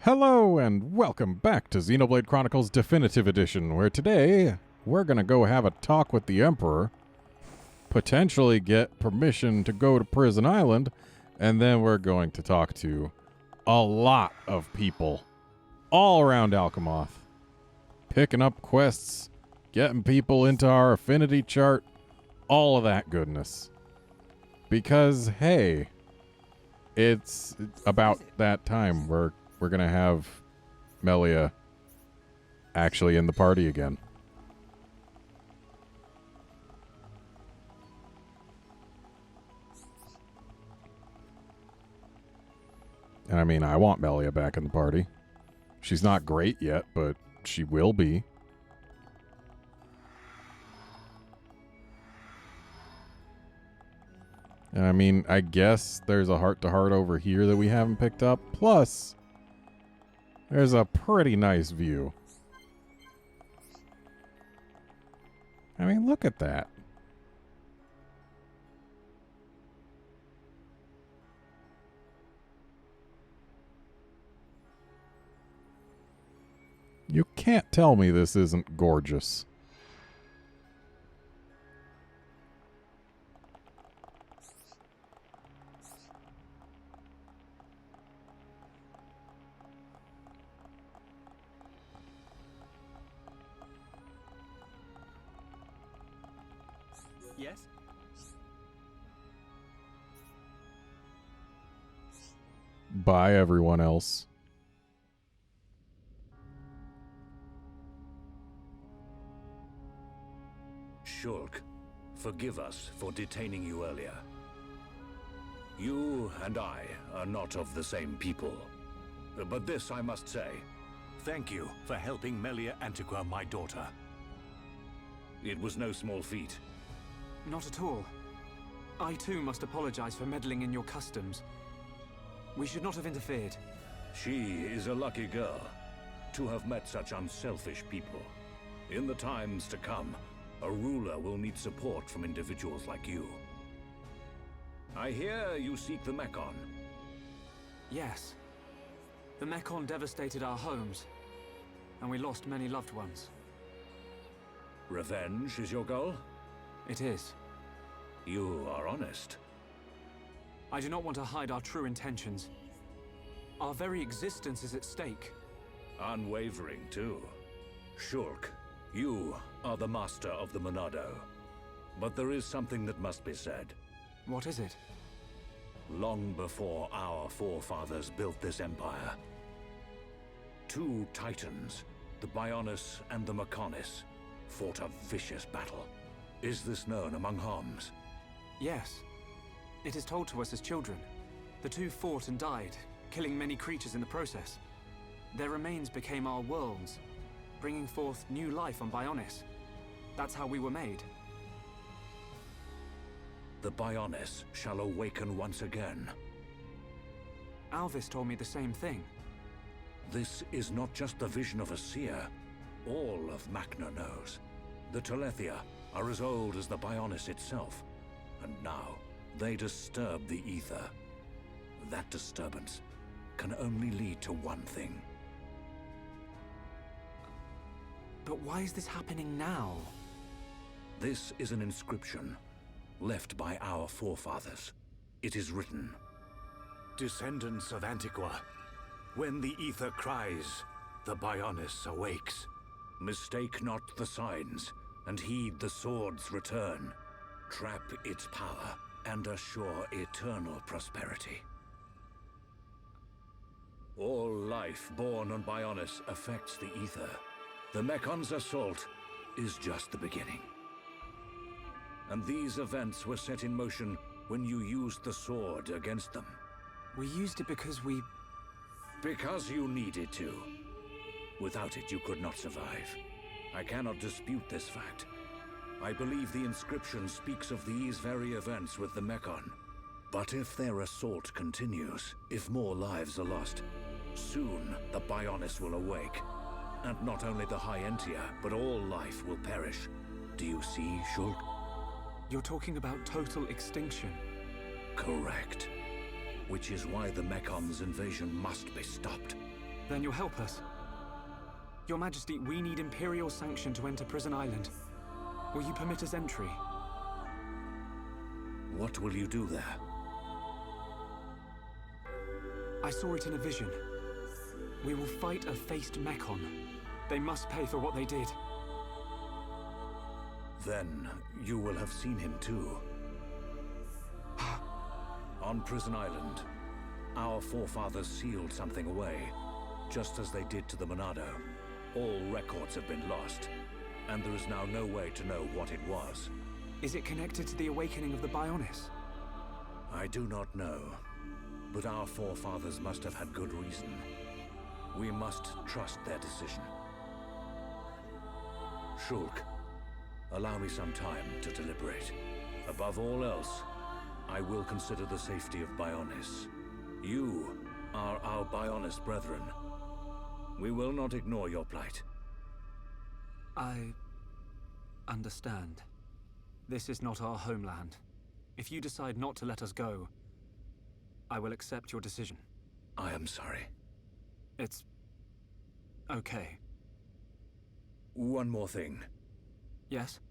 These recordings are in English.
Hello and welcome back to Xenoblade Chronicles Definitive Edition, where today we're going to go have a talk with the Emperor, potentially get permission to go to Prison Island, and then we're going to talk to a lot of people all around Alchemoth, picking up quests, getting people into our affinity chart, all of that goodness. Because, hey, it's about that time where we're going to have Melia actually in the party again. And I mean, I want Melia back in the party. She's not great yet, but she will be. And I mean, I guess there's a heart-to-heart over here that we haven't picked up. Plus, there's a pretty nice view. I mean, look at that. You can't tell me this isn't gorgeous. Yes? Bye, everyone else. Shulk, forgive us for detaining you earlier. You and I are not of the same people. But this I must say. Thank you for helping Melia Antiqua, my daughter. It was no small feat. Not at all. I too must apologize for meddling in your customs. We should not have interfered. She is a lucky girl to have met such unselfish people. In the times to come, a ruler will need support from individuals like you. I hear you seek the Mechon. Yes. The Mechon devastated our homes, and we lost many loved ones. Revenge is your goal? It is. You are honest. I do not want to hide our true intentions. Our very existence is at stake. Unwavering, too. Shulk, you are the master of the Monado. But there is something that must be said. What is it? Long before our forefathers built this empire, two titans, the Bionis and the Mechonis, fought a vicious battle. Is this known among Homs? Yes. It is told to us as children. The two fought and died, killing many creatures in the process. Their remains became our worlds, bringing forth new life on Bionis. That's how we were made. The Bionis shall awaken once again. Alvis told me the same thing. This is not just the vision of a seer. All of Machna knows. The Telethia are as old as the Bionis itself, and now they disturb the ether. That disturbance can only lead to one thing. But why is this happening now? This is an inscription left by our forefathers. It is written, "Descendants of Antiqua, when the ether cries, the Bionis awakes. Mistake not the signs, and heed the sword's return. Trap its power, and assure eternal prosperity." All life born on Bionis affects the ether. The Mechon's assault is just the beginning. And these events were set in motion when you used the sword against them. We used it because we... Because you needed to. Without it, you could not survive. I cannot dispute this fact. I believe the inscription speaks of these very events with the Mechon. But if their assault continues, if more lives are lost, soon the Bionis will awake. And not only the High Entia, but all life will perish. Do you see, Shulk? You're talking about total extinction. Correct. Which is why the Mechon's invasion must be stopped. Then you'll help us. Your Majesty, we need Imperial sanction to enter Prison Island. Will you permit us entry? What will you do there? I saw it in a vision. We will fight a faced Mechon. They must pay for what they did. Then you will have seen him too. On Prison Island, our forefathers sealed something away, just as they did to the Monado. All records have been lost, and there is now no way to know what it was. Is it connected to the awakening of the Bionis? I do not know, but our forefathers must have had good reason. We must trust their decision. Shulk, allow me some time to deliberate. Above all else, I will consider the safety of Bionis. You are our Bionis brethren. We will not ignore your plight. I understand. This is not our homeland. If you decide not to let us go, I will accept your decision. I am sorry. It's okay. One more thing. Yes?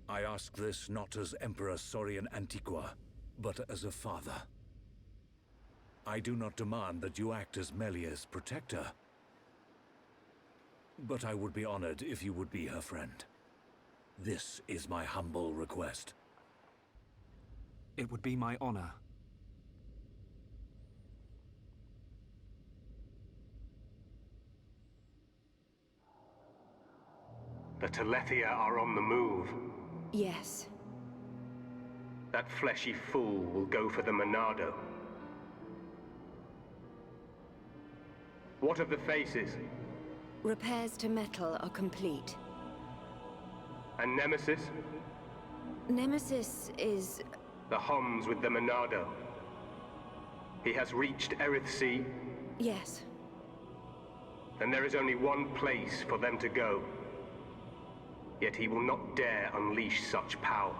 I ask this not as Emperor Sorean Antiqua, but as a father. I do not demand that you act as Melia's protector, but I would be honored if you would be her friend. This is my humble request. It would be my honor. The Telethia are on the move. Yes. That fleshy fool will go for the Monado. What of the faces? Repairs to metal are complete. And Nemesis? Nemesis is... The Homs with the Monado. He has reached Erith Sea? Yes. Then there is only one place for them to go. Yet he will not dare unleash such power.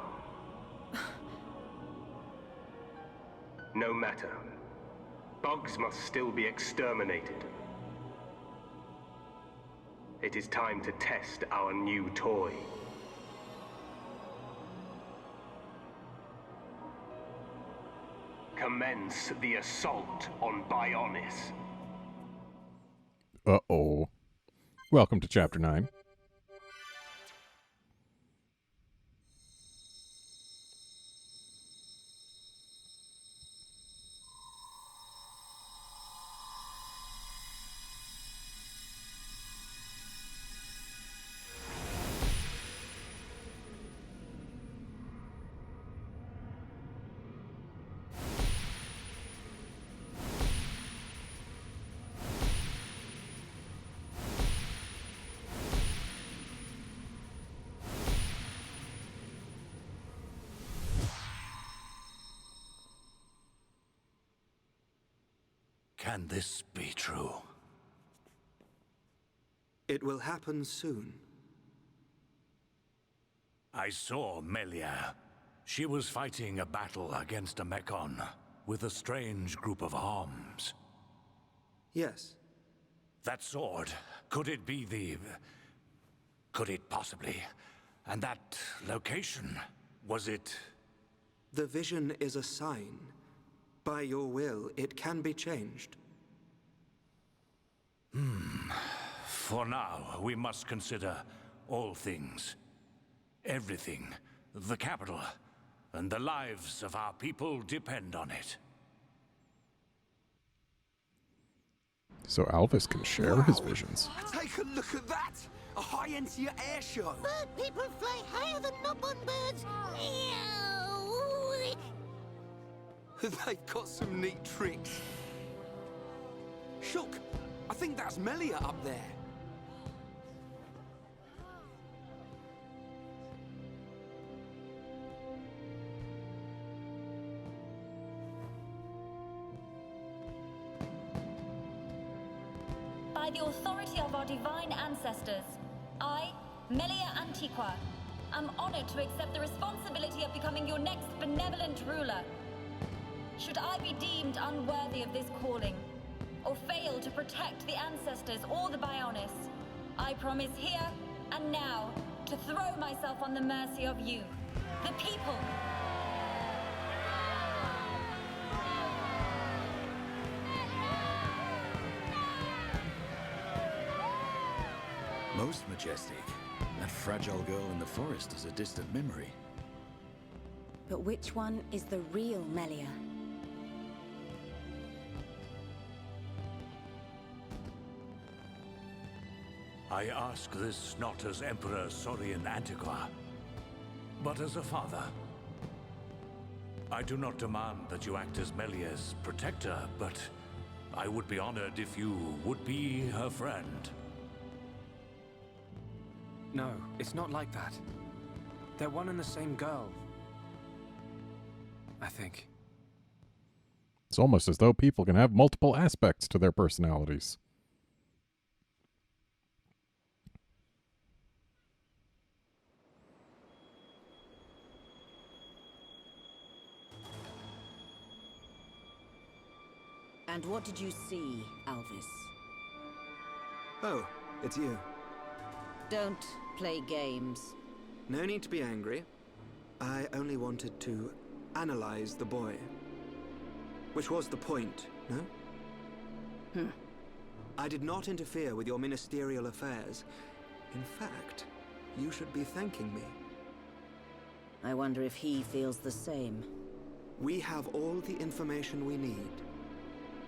No matter. Bugs must still be exterminated. It is time to test our new toy. Commence the assault on Bionis. Uh-oh. Welcome to Chapter 9. Can this be true? It will happen soon. I saw Melia. She was fighting a battle against a Mechon with a strange group of Homs. Yes. That sword, could it be the... Could it possibly... And that location, was it... The vision is a sign. By your will, it can be changed. For now, we must consider all things. Everything. The capital. And the lives of our people depend on it. So Alvis can share his visions. Take a look at that! A high-end air show! Bird people fly higher than nub-on birds. Ew. They've got some neat tricks. Shulk, I think that's Melia up there. By the authority of our divine ancestors, I, Melia Antiqua, am honored to accept the responsibility of becoming your next benevolent ruler. Should I be deemed unworthy of this calling, or fail to protect the ancestors or the Bionis, I promise here and now to throw myself on the mercy of you, the people. Most majestic. That fragile girl in the forest is a distant memory. But which one is the real Melia? I ask this not as Emperor Sorean Antiqua, but as a father. I do not demand that you act as Melia's protector, but I would be honored if you would be her friend. No, it's not like that. They're one and the same girl. I think. It's almost as though people can have multiple aspects to their personalities. And what did you see, Alvis? Oh, it's you. Don't play games. No need to be angry. I only wanted to analyze the boy. Which was the point, no? I did not interfere with your ministerial affairs. In fact, you should be thanking me. I wonder if he feels the same. We have all the information we need.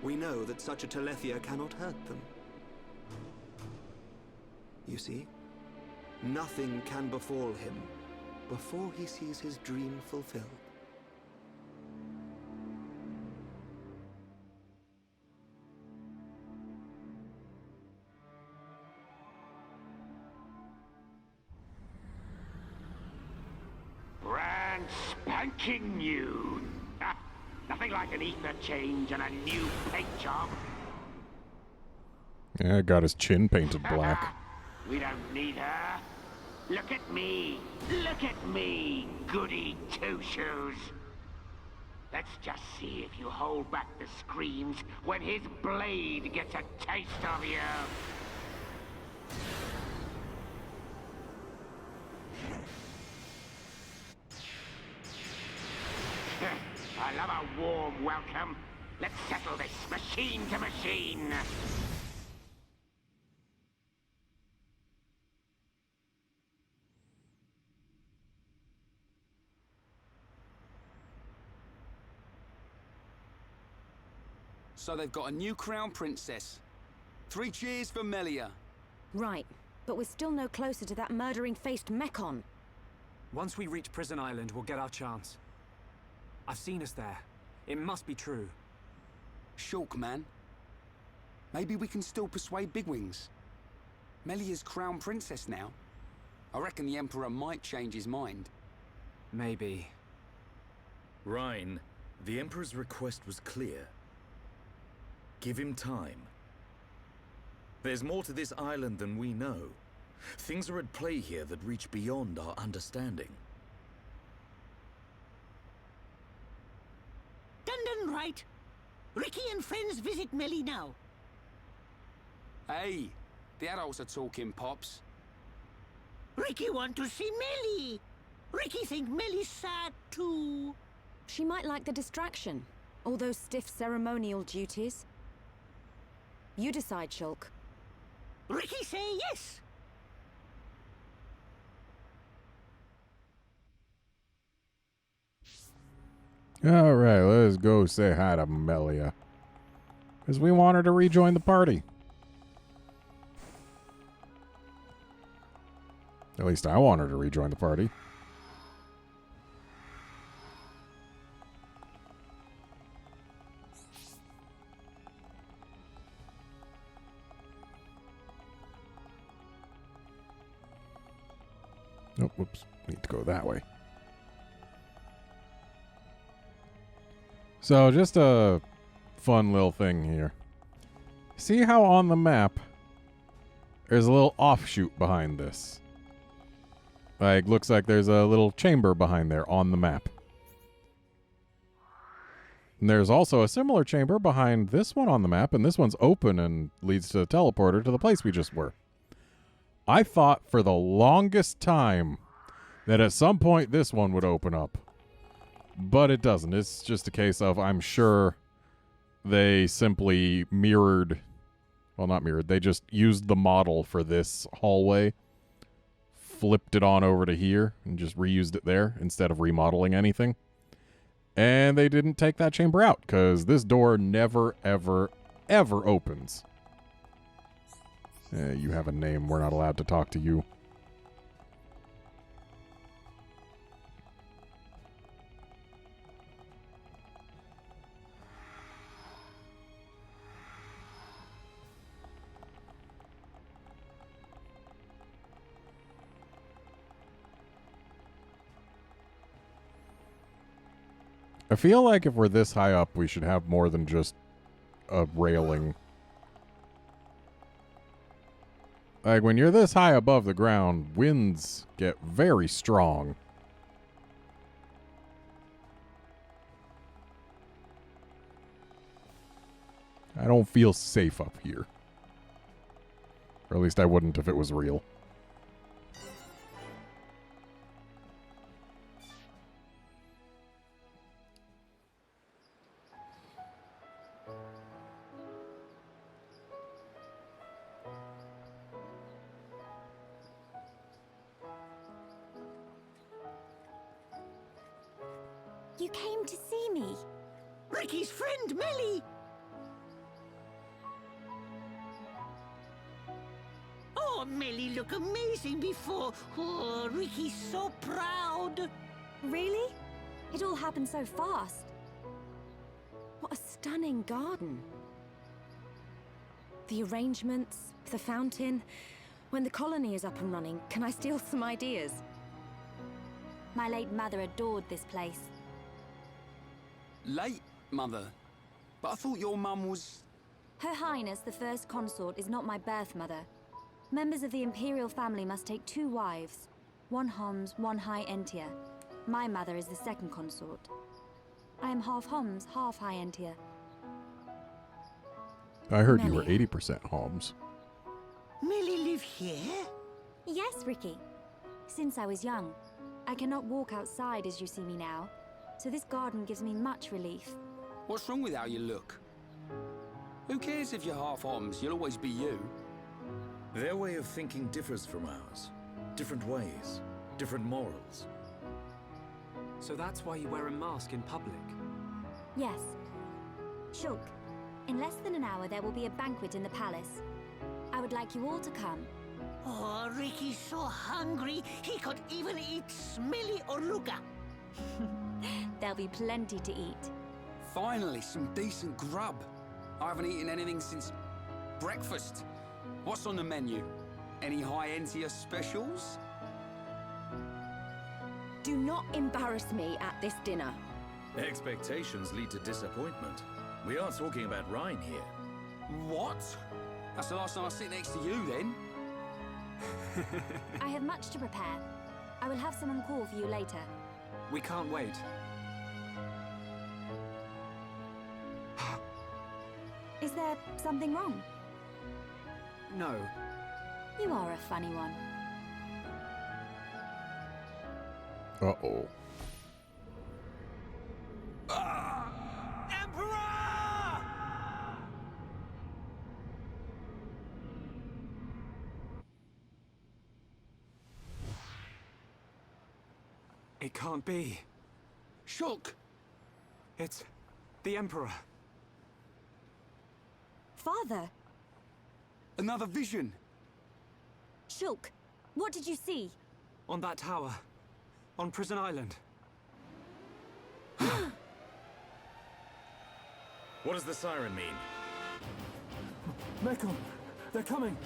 We know that such a Telethia cannot hurt them. You see? Nothing can befall him before he sees his dream fulfilled. Brand spanking new. Nothing like an ether change and a new paint job. Yeah, got his chin painted black. We don't need her. Look at me. Look at me, goody two-shoes. Let's just see if you hold back the screams when his blade gets a taste of you. I love a warm welcome. Let's settle this machine to machine. So they've got a new crown princess. 3 cheers for Melia. Right, but we're still no closer to that murdering-faced Mechon. Once we reach Prison Island, we'll get our chance. I've seen us there. It must be true. Shulk, man. Maybe we can still persuade Bigwings. Melia's crown princess now. I reckon the Emperor might change his mind. Maybe. Rhine, the Emperor's request was clear. Give him time. There's more to this island than we know. Things are at play here that reach beyond our understanding. Dundon right. Ricky and friends visit Melly now. Hey, the adults are talking, Pops. Ricky want to see Melly. Ricky think Melly's sad too. She might like the distraction. All those stiff ceremonial duties. You decide, Shulk. Ricky say yes. Alright, let's go say hi to Melia. Because we want her to rejoin the party. At least I want her to rejoin the party. Oh, whoops. Need to go that way. So, just a fun little thing here. See how on the map there's a little offshoot behind this? Like, looks like there's a little chamber behind there on the map. And there's also a similar chamber behind this one on the map, and this one's open and leads to the teleporter to the place we just were. I thought for the longest time that at some point this one would open up. But it doesn't. It's just a case of, I'm sure they simply mirrored... Well, not mirrored. They just used the model for this hallway, flipped it on over to here, and just reused it there instead of remodeling anything. And they didn't take that chamber out, because this door never, ever, ever opens. You have a name. We're not allowed to talk to you. I feel like if we're this high up, we should have more than just a railing. Like, when you're this high above the ground, winds get very strong. I don't feel safe up here. Or at least I wouldn't if it was real. You came to see me? Ricky's friend, Melly! Oh, Melly look amazing before. Oh, Ricky's so proud. Really? It all happened so fast. What a stunning garden. The arrangements, the fountain. When the colony is up and running, can I steal some ideas? My late mother adored this place. Late, Mother? But I thought your mum was... Her Highness, the First Consort, is not my birth mother. Members of the Imperial family must take 2 wives. 1 Homs, 1 High Entia. My mother is the second consort. I am half Homs, half High Entia. I heard you were 80% Homs. Melly live here? Yes, Ricky. Since I was young. I cannot walk outside as you see me now, so this garden gives me much relief. What's wrong with how you look? Who cares if you're half Homs? You'll always be you. Their way of thinking differs from ours. Different ways, different morals. So that's why you wear a mask in public? Yes. Shulk, in less than an hour there will be a banquet in the palace. I would like you all to come. Oh, Ricky's so hungry, he could even eat Smelly or Luca. There'll be plenty to eat. Finally, some decent grub. I haven't eaten anything since breakfast. What's on the menu? Any High Entia specials? Do not embarrass me at this dinner. Expectations lead to disappointment. We are talking about Rhine here. What? That's the last time I sit next to you, then. I have much to prepare. I will have someone call for you later. We can't wait. Is there something wrong? No. You are a funny one. Uh-oh. Emperor! It can't be. Shulk! It's the Emperor. Father! Another vision! Shulk, what did you see? On that tower. On Prison Island. What does the siren mean? Mekon! They're coming!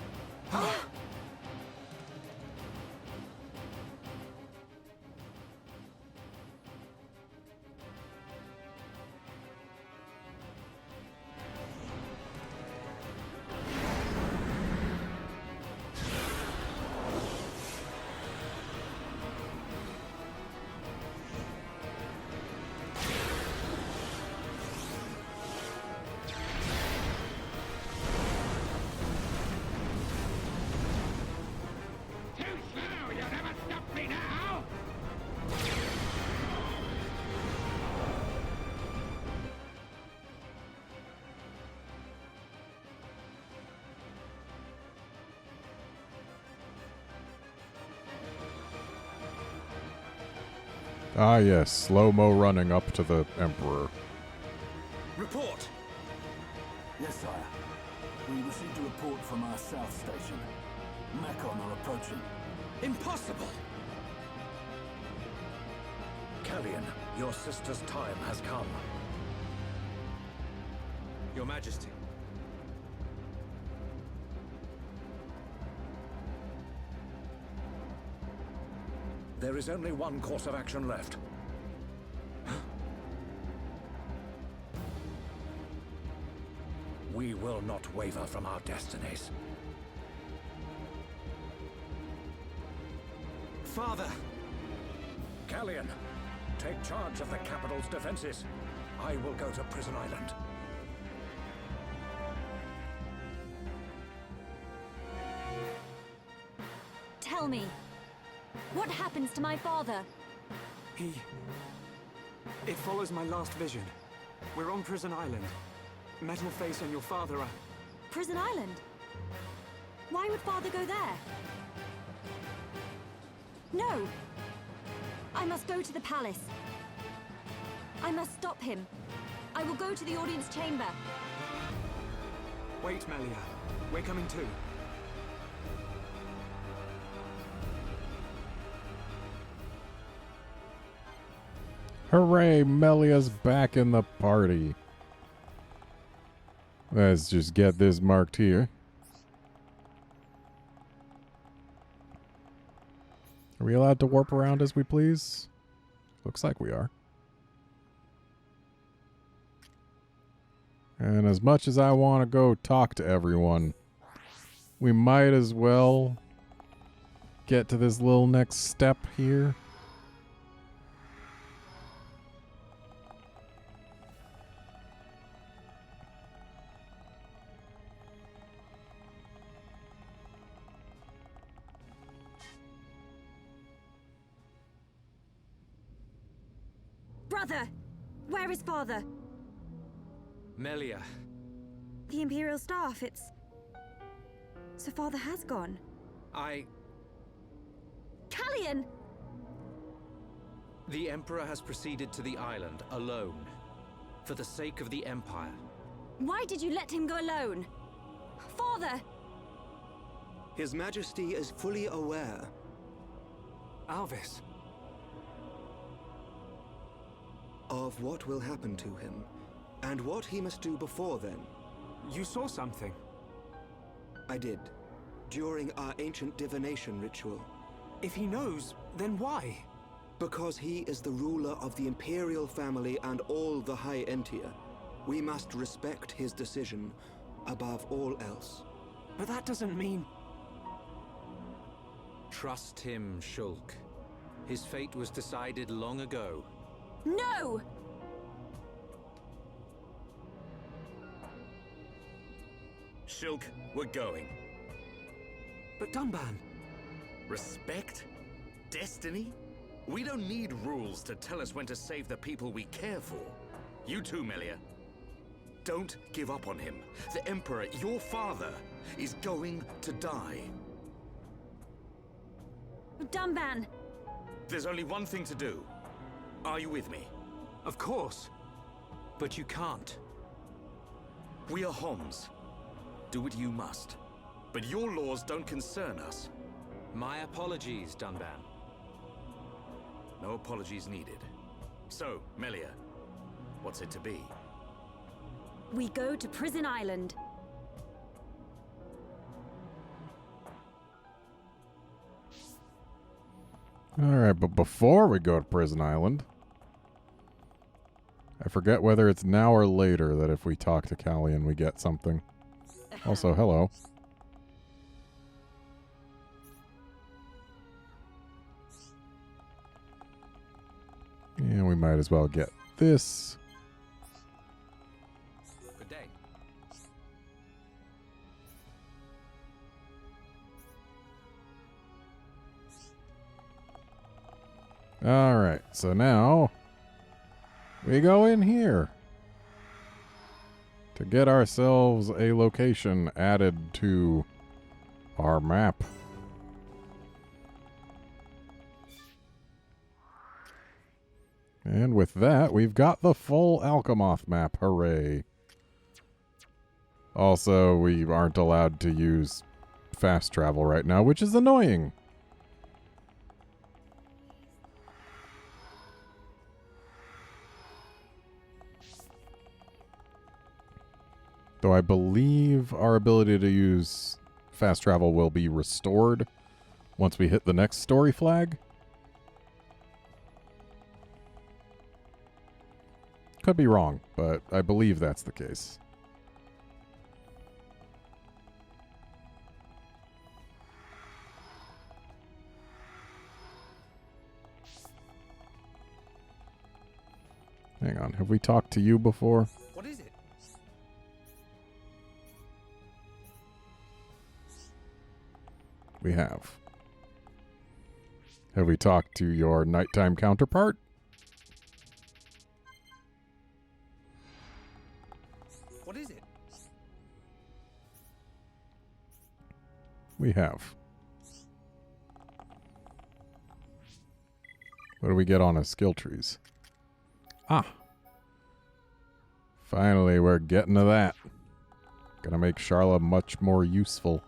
Ah, yes. Slow-mo running up to the Emperor. Report! Yes, sire. We received a report from our south station. Mechon are approaching. Impossible! Callian, your sister's time has come. Your Majesty. There is only one course of action left. We will not waver from our destinies. Father! Callian, take charge of the capital's defenses. I will go to Prison Island. Tell me, what happens to my father? It follows my last vision. We're on Prison Island. Metal Face and your father are... Prison Island? Why would father go there? No! I must go to the palace. I must stop him. I will go to the audience chamber. Wait, Melia. We're coming too. Hooray, Melia's back in the party. Let's just get this marked here. Are we allowed to warp around as we please? Looks like we are. And as much as I want to go talk to everyone, we might as well get to this little next step here. Brother! Where is father? Melia. The Imperial staff, it's... So father has gone. Callian! The Emperor has proceeded to the island alone, for the sake of the Empire. Why did you let him go alone? Father! His Majesty is fully aware. Alvis. Of what will happen to him, and what he must do before then. You saw something? I did, during our ancient divination ritual. If he knows, then why? Because he is the ruler of the Imperial family and all the High Entia. We must respect his decision above all else. But that doesn't mean... Trust him, Shulk. His fate was decided long ago. No! Shulk, we're going. But Dunban... Respect? Destiny? We don't need rules to tell us when to save the people we care for. You too, Melia. Don't give up on him. The Emperor, your father, is going to die. Dunban! There's only one thing to do. Are you with me? Of course. But you can't. We are Homs. Do what you must. But your laws don't concern us. My apologies, Dunban. No apologies needed. So, Melia, what's it to be? We go to Prison Island. Alright, but before we go to Prison Island, I forget whether it's now or later that if we talk to Callian we get something. Also, hello. And we might as well get this. Good day. Alright, so now we go in here to get ourselves a location added to our map. And with that, we've got the full Alchemoth map. Hooray. Also, we aren't allowed to use fast travel right now, which is annoying. Though I believe our ability to use fast travel will be restored once we hit the next story flag. Could be wrong, but I believe that's the case. Hang on, have we talked to you before? What is it? We have. Have we talked to your nighttime counterpart? What is it? We have. What do we get on his skill trees? Ah. Finally, we're getting to that. Gonna make Sharla much more useful.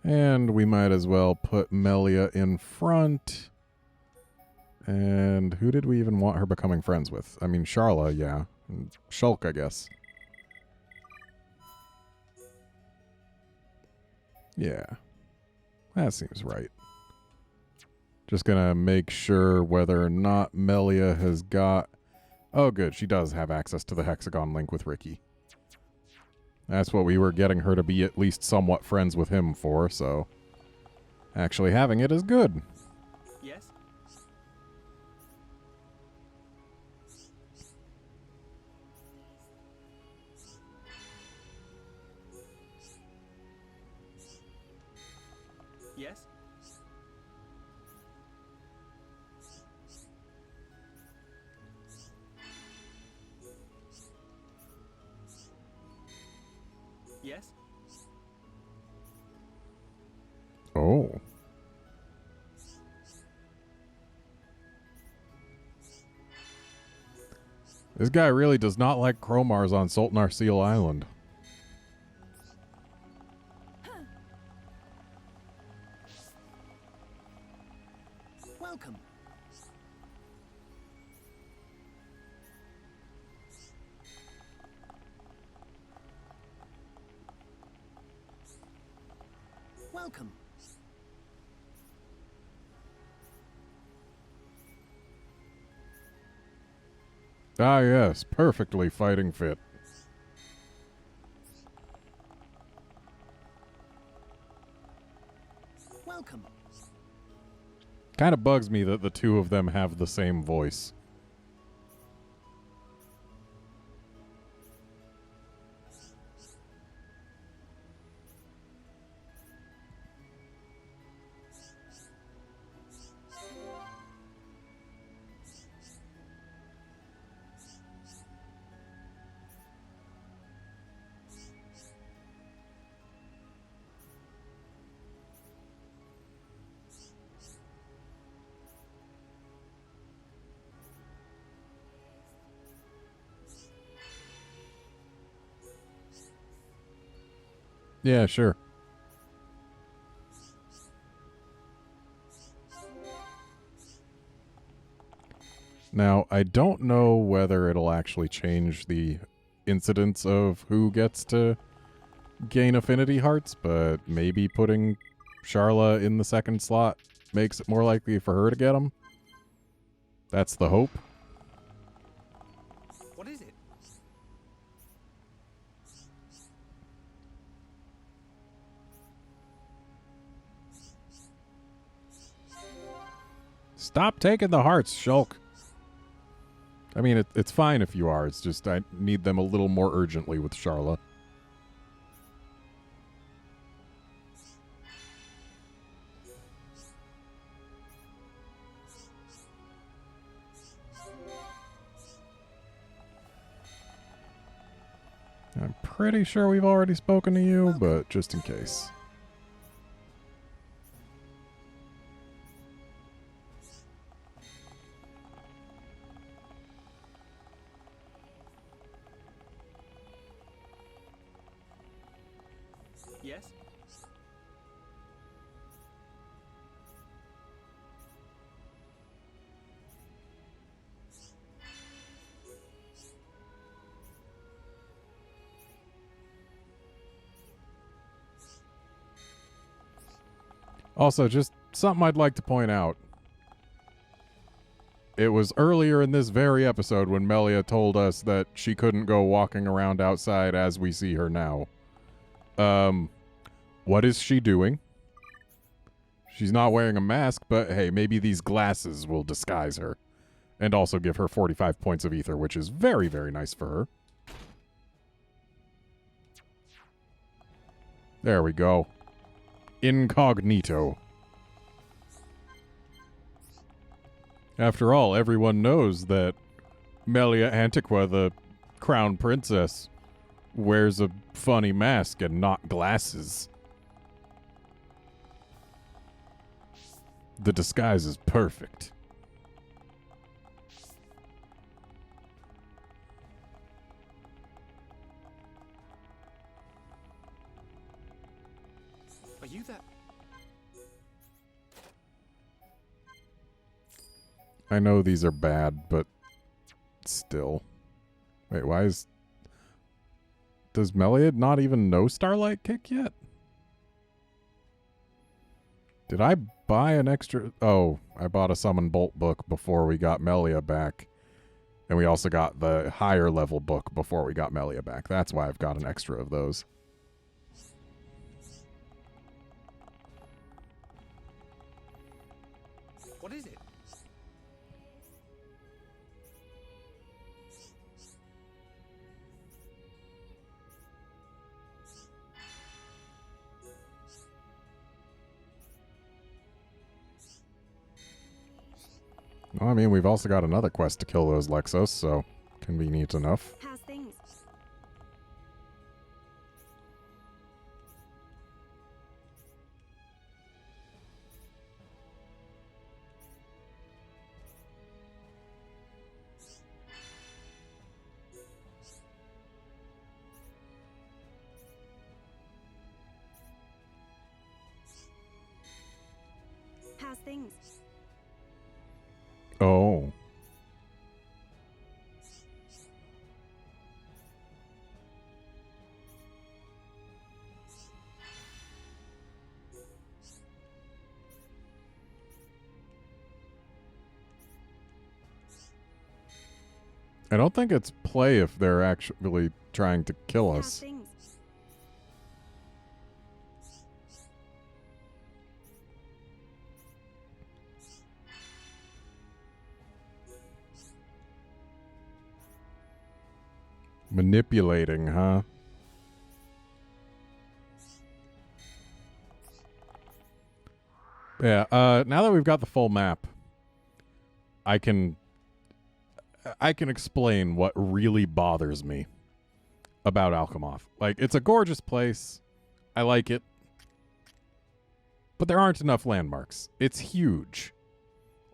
And we might as well put Melia in front. And who did we even want her becoming friends with? I mean, Sharla, yeah. And Shulk, I guess. Yeah. That seems right. Just gonna make sure whether or not Melia has got... Oh, good. She does have access to the Hexagon link with Ricky. That's what we were getting her to be at least somewhat friends with him for, so... Actually having it is good. Yes? Yes? Yes? Oh. This guy really does not like Chromars on Sultanar Seal Island. Welcome. Welcome. Ah, yes. Perfectly fighting fit. Welcome. Kind of bugs me that the two of them have the same voice. Yeah, sure. Now, I don't know whether it'll actually change the incidence of who gets to gain affinity hearts, but maybe putting Sharla in the second slot makes it more likely for her to get them. That's the hope. What is it? Stop taking the hearts, Shulk. I mean, it's fine if you are. It's just I need them a little more urgently with Sharla. I'm pretty sure we've already spoken to you, but just in case. Yes? Also, just something I'd like to point out. It was earlier in this very episode when Melia told us that she couldn't go walking around outside as we see her now. What is she doing? She's not wearing a mask, but hey, maybe these glasses will disguise her. And also give her 45 points of ether, which is very, very nice for her. There we go. Incognito. After all, everyone knows that Melia Antiqua, the crown princess, wears a funny mask and not glasses. The disguise is perfect. Are you that? I know these are bad, but still. Wait, why is... Does Melia not even know Starlight Kick yet? Did I buy an extra... Oh, I bought a Summon Bolt book before we got Melia back. And we also got the higher level book before we got Melia back. That's why I've got an extra of those. What is it? Well, I mean, we've also got another quest to kill those Lexos, so convenient enough. How's things? How's things? Oh. I don't think it's play if they're actually trying to kill us. How's things? Manipulating, huh? Yeah, now that we've got the full map, I can explain what really bothers me about Alchemoth. Like, it's a gorgeous place. I like it. But there aren't enough landmarks. It's huge.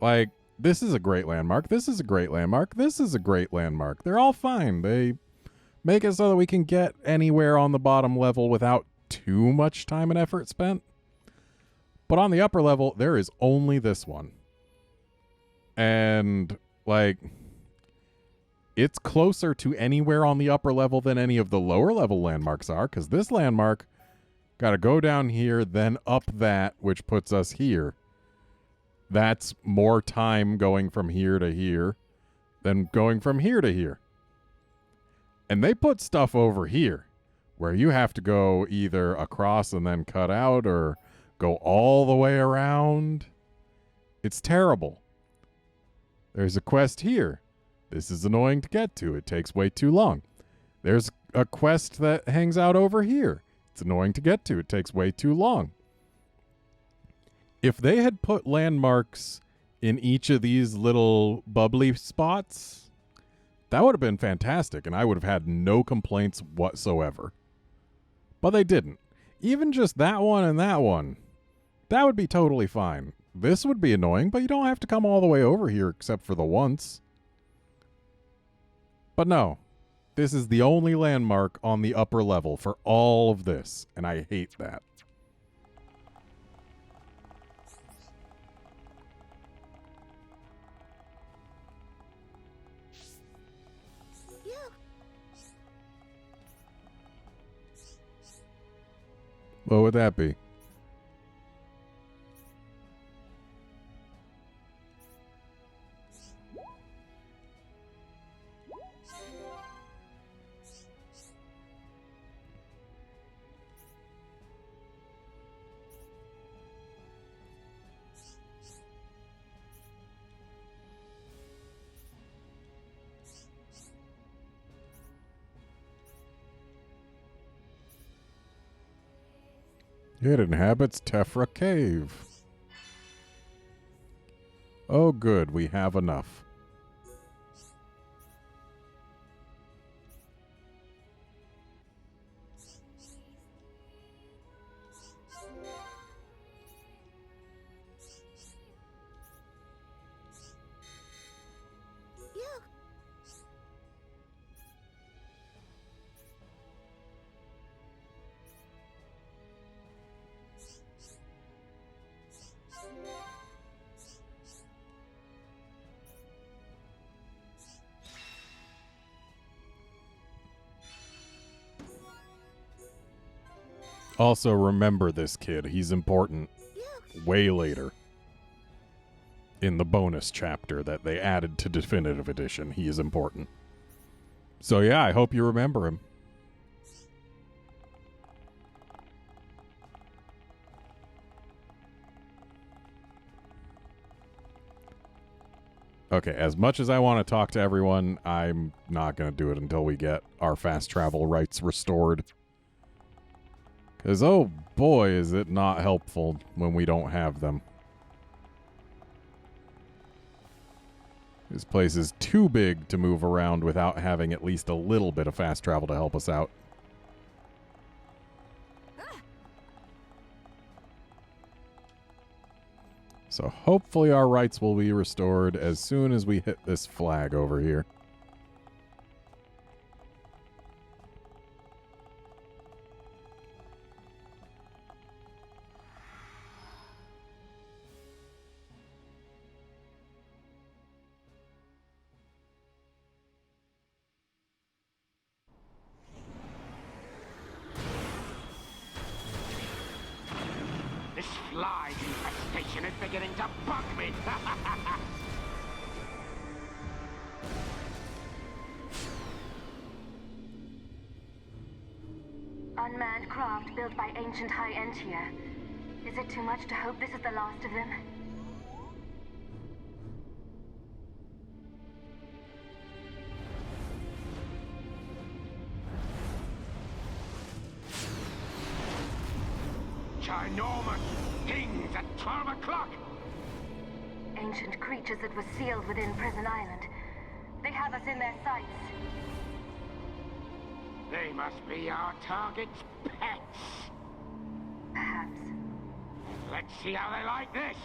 Like, this is a great landmark. This is a great landmark. This is a great landmark. They're all fine. They make it so that we can get anywhere on the bottom level without too much time and effort spent. But on the upper level, there is only this one. And, like, it's closer to anywhere on the upper level than any of the lower level landmarks are, because this landmark got to go down here, then up that, which puts us here. That's more time going from here to here than going from here to here. And they put stuff over here where you have to go either across and then cut out or go all the way around. It's terrible. There's a quest here. This is annoying to get to. It takes way too long. There's a quest that hangs out over here. It's annoying to get to. It takes way too long. If they had put landmarks in each of these little bubbly spots, that would have been fantastic, and I would have had no complaints whatsoever. But they didn't. Even just that one and that one, that would be totally fine. This would be annoying, but you don't have to come all the way over here except for the once. But no, This is the only landmark on the upper level for all of this, and I hate that. What would that be? It inhabits Tephra Cave. Oh good, we have enough. Also, remember this kid. He's important. Way later. In the bonus chapter that they added to Definitive Edition, he is important. So yeah, I hope you remember him. Okay, as much as I want to talk to everyone, I'm not going to do it until we get our fast travel rights restored. Because, oh boy, is it not helpful when we don't have them. This place is too big to move around without having at least a little bit of fast travel to help us out. So hopefully our rights will be restored as soon as we hit this flag over here. This fly infestation is beginning to bug me. Unmanned craft built by ancient High Entia. Is it too much to hope this is the last of them? Ginormous things at 12 o'clock! Ancient creatures that were sealed within Prison Island. They have us in their sights. They must be our target's pets. Perhaps. Let's see how they like this.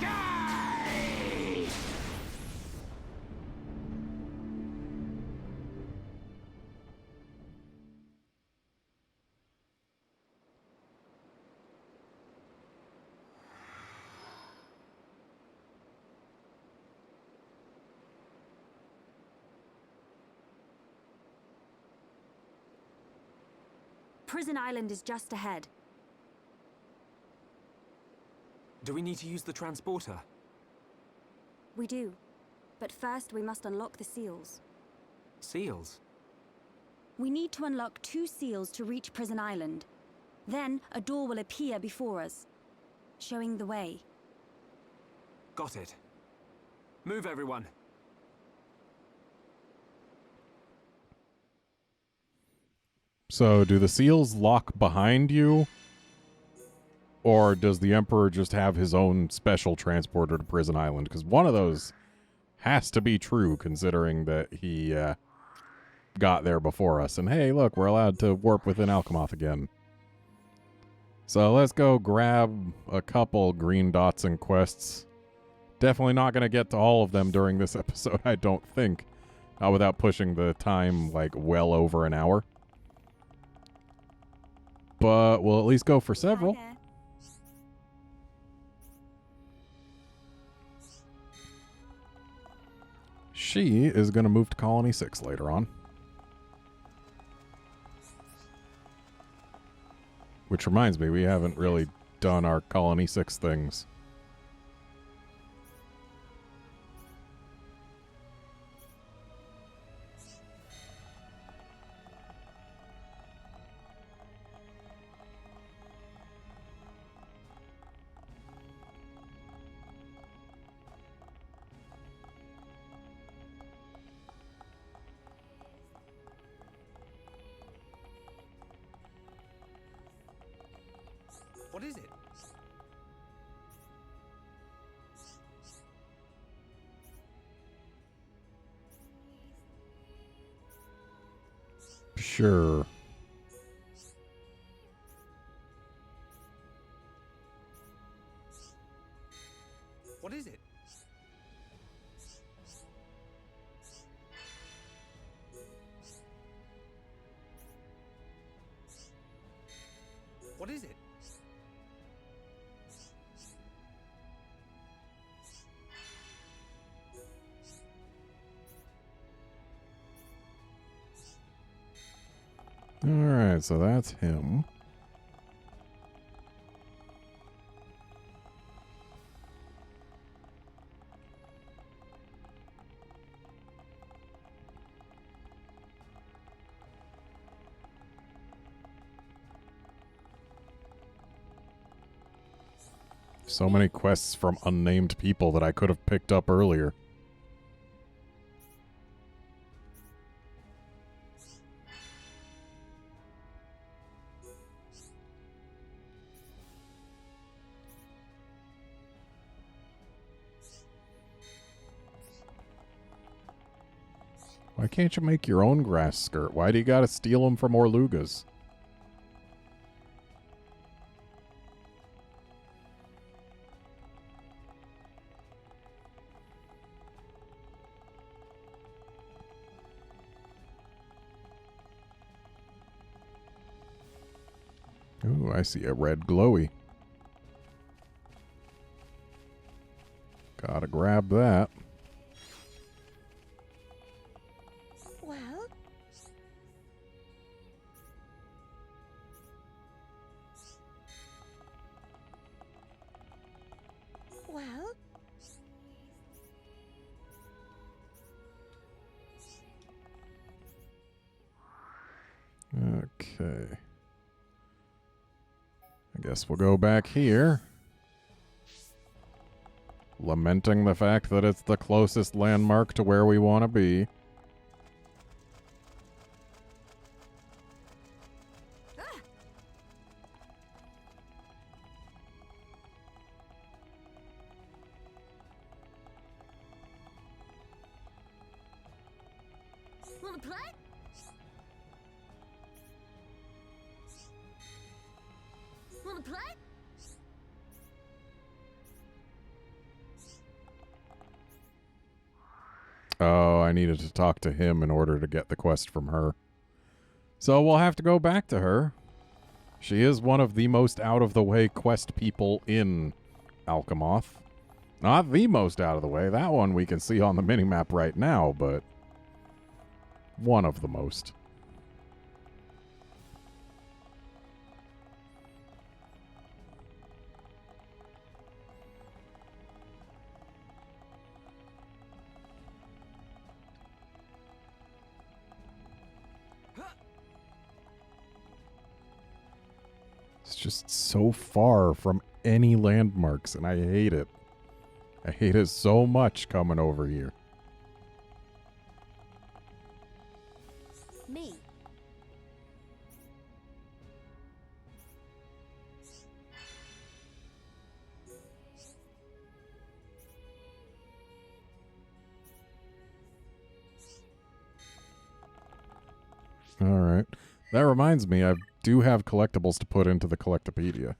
Die! Prison Island is just ahead. Do we need to use the transporter? We do. But first we must unlock the seals. Seals? We need to unlock 2 seals to reach Prison Island. Then a door will appear before us, showing the way. Got it. Move, everyone. So, do the seals lock behind you? Or does the Emperor just have his own special transporter to Prison Island? Because one of those has to be true, considering that he got there before us. And hey, look, we're allowed to warp within Alchemoth again. So let's go grab a couple green dots and quests. Definitely not going to get to all of them during this episode, I don't think. Not without pushing the time, like, well over an hour. But we'll at least go for several. She is going to move to Colony 6 later on. Which reminds me, we haven't really done our Colony 6 things. What is it? Sure. What is it? What is it? Alright, so that's him. So many quests from unnamed people that I could have picked up earlier. Why can't you make your own grass skirt? Why do you gotta steal them from Orlugas? Ooh, I see a red glowy. Gotta grab that. Well? Well? Okay. I guess we'll go back here. Lamenting the fact that it's the closest landmark to where we want to be. Wanna play? Wanna play? Oh, I needed to talk to him in order to get the quest from her. So we'll have to go back to her. She is one of the most out-of-the-way quest people in Alchemoth. Not the most out of the way. That one we can see on the minimap right now, but one of the most. It's just so far from any landmarks, and I hate it. I hate it so much coming over here. Me. All right. That reminds me, I've do have collectibles to put into the Collectopedia.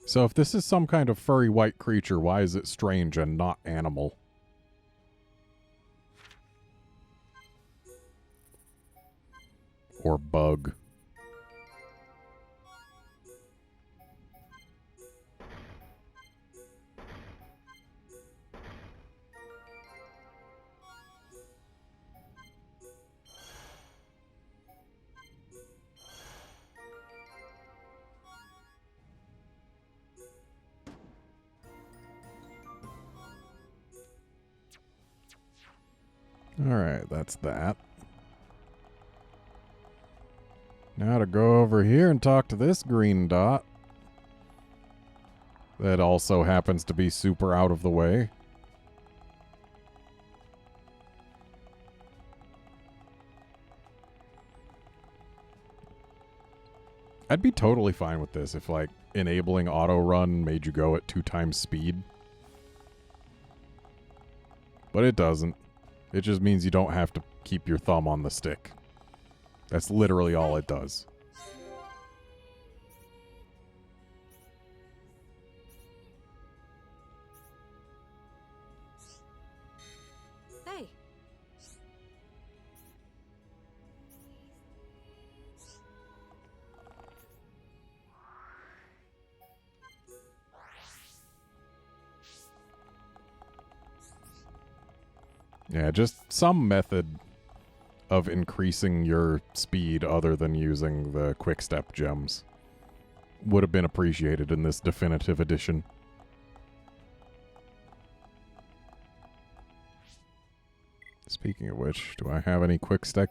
So if this is some kind of furry white creature, why is it strange and not animal? Or bug? Alright, that's that. Now to go over here and talk to this green dot. That also happens to be super out of the way. I'd be totally fine with this if, like, enabling auto run made you go at 2 times speed. But it doesn't. It just means you don't have to keep your thumb on the stick. That's literally all it does. Hey. Yeah, just some method of increasing your speed other than using the quick step gems would have been appreciated in this definitive edition. Speaking of which, do I have any quick step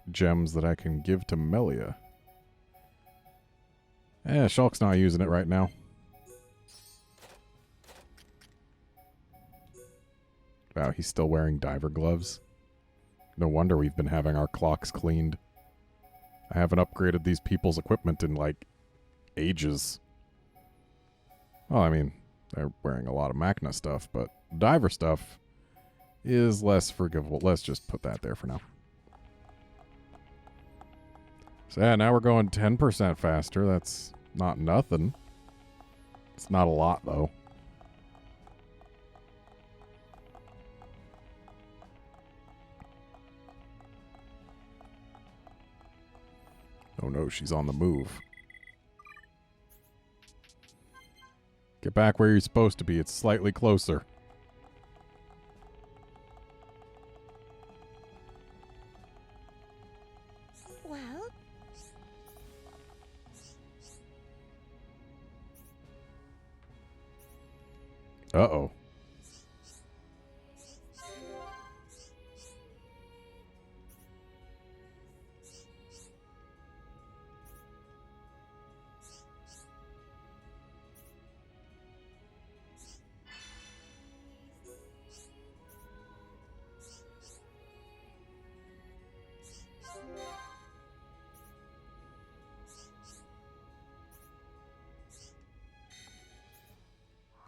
gems that I can give to Melia? Shulk's not using it right now. Wow, he's still wearing diver gloves. No wonder we've been having our clocks cleaned. I haven't upgraded these people's equipment in, like, ages. Well, I mean, they're wearing a lot of Machina stuff, but diver stuff is less forgivable. Let's just put that there for now. So yeah, now we're going 10% faster. That's not nothing. It's not a lot, though. Oh no, she's on the move. Get back where you're supposed to be. It's slightly closer. Well? Uh-oh.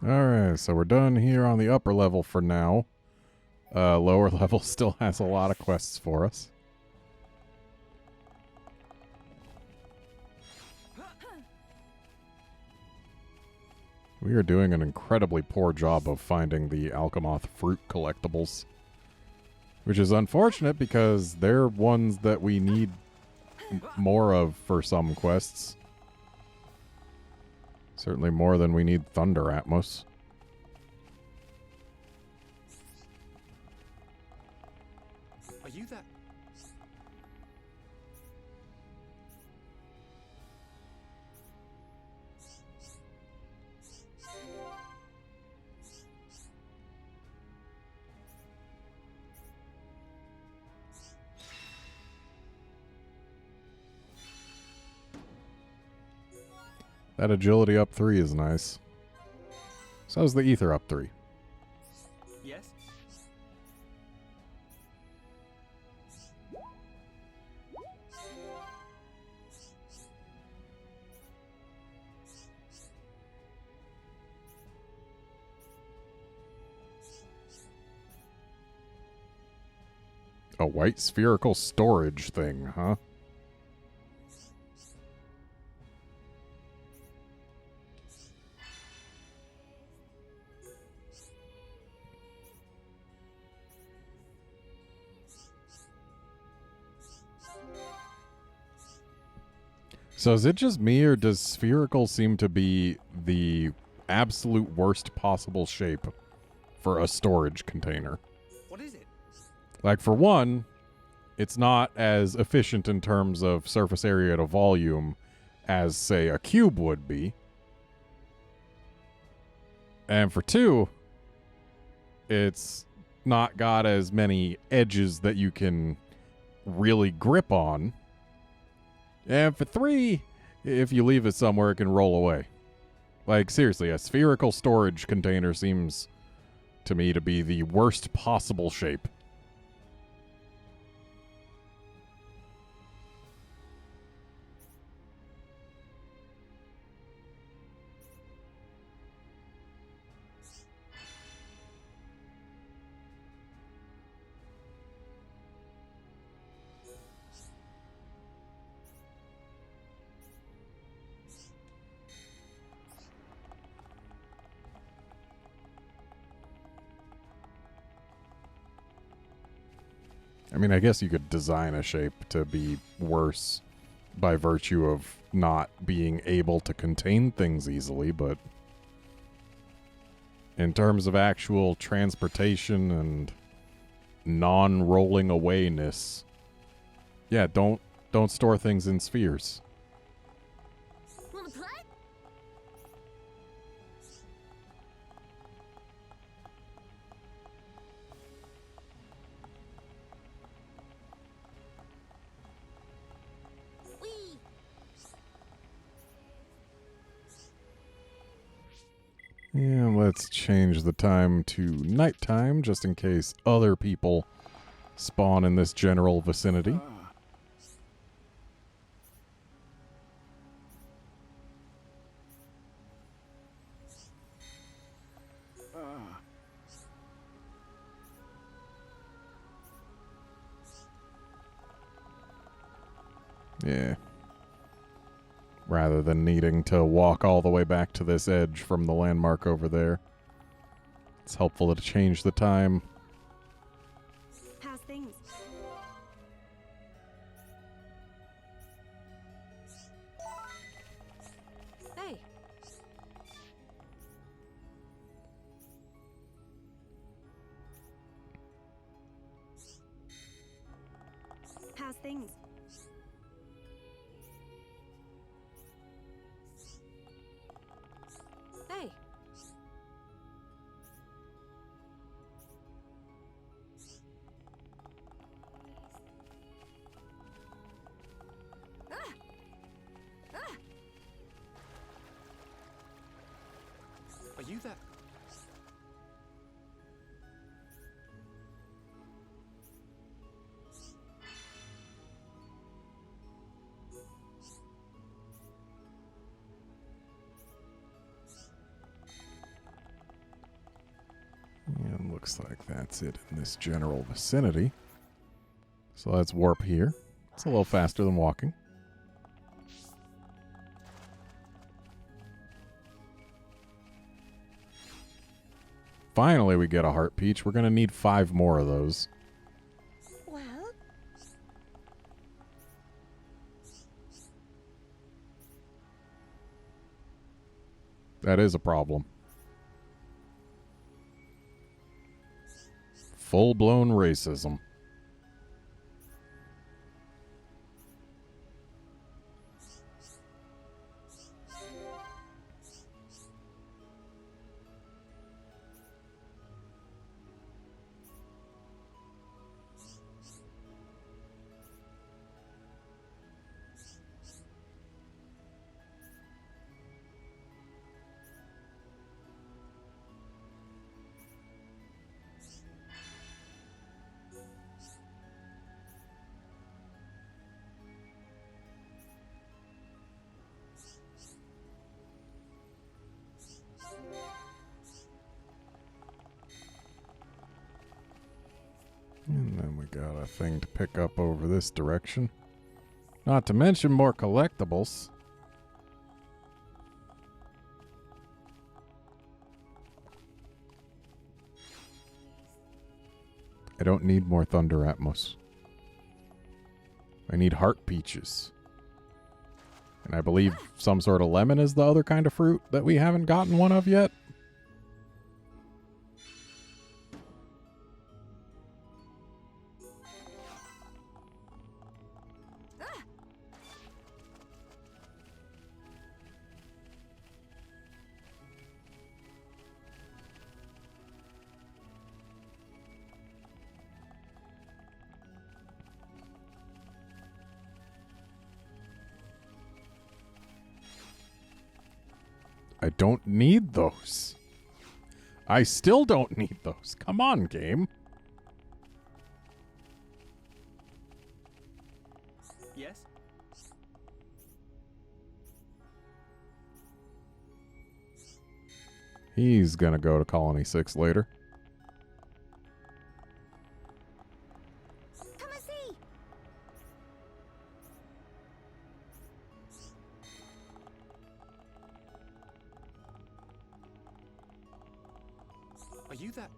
Alright, so we're done here on the upper level for now. Lower level still has a lot of quests for us. We are doing an incredibly poor job of finding the Alchemoth fruit collectibles. Which is unfortunate because they're ones that we need more of for some quests. Certainly more than we need Thunder Atmos. Are you that? That agility up 3 is nice. So is the ether up 3. Yes? A white spherical storage thing, huh? So is it just me, or does spherical seem to be the absolute worst possible shape for a storage container? What is it? Like, for one, it's not as efficient in terms of surface area to volume as, say, a cube would be. And for two, it's not got as many edges that you can really grip on. And for three, if you leave it somewhere, it can roll away. Like, seriously, a spherical storage container seems to me to be the worst possible shape. I mean, I guess you could design a shape to be worse by virtue of not being able to contain things easily, but in terms of actual transportation and non-rolling awayness, yeah, don't store things in spheres. Wanna play? And let's change the time to nighttime, just in case other people spawn in this general vicinity. Yeah. Rather than needing to walk all the way back to this edge from the landmark over there. It's helpful to change the time. How's things? Hey. How's things? Hey. Are you that? And looks like that's it in this general vicinity. So let's warp here. It's a little faster than walking. Finally, we get a heart peach. We're going to need 5 more of those. Well, That is a problem. Full-blown racism. We got a thing to pick up over this direction. Not to mention more collectibles. I don't need more Thunder Atmos. I need Heart Peaches. And I believe some sort of lemon is the other kind of fruit that we haven't gotten one of yet. I don't need those. I still don't need those. Come on, game. Yes? He's gonna go to Colony 6 later. Come and see. Are you that?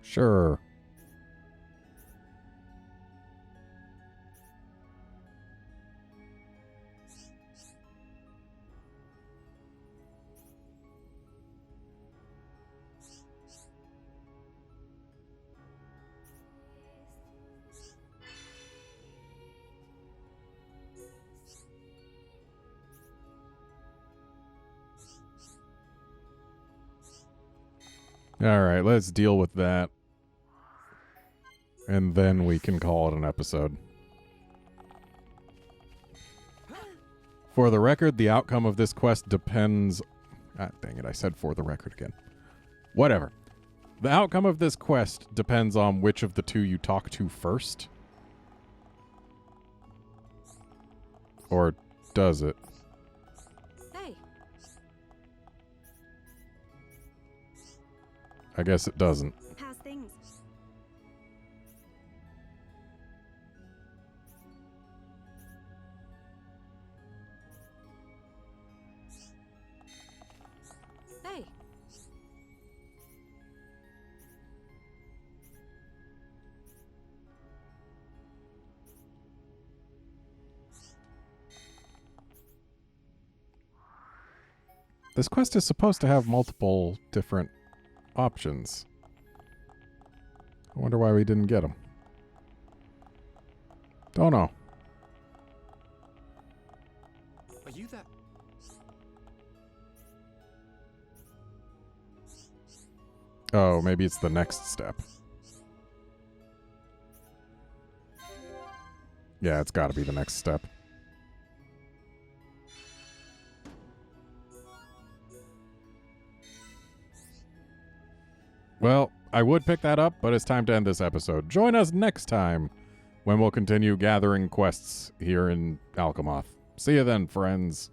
Sure. All right, let's deal with that. And then we can call it an episode. For the record, the outcome of this quest depends... Ah, dang it, I said for the record again. Whatever. The outcome of this quest depends on which of the two you talk to first. Or does it? Hey. I guess it doesn't. How's things? Hey. This quest is supposed to have multiple different options. I wonder why we didn't get them. Don't know. Are you that? Oh, maybe it's the next step. Yeah, it's got to be the next step. Well, I would pick that up, but it's time to end this episode. Join us next time when we'll continue gathering quests here in Alchemoth. See you then, friends.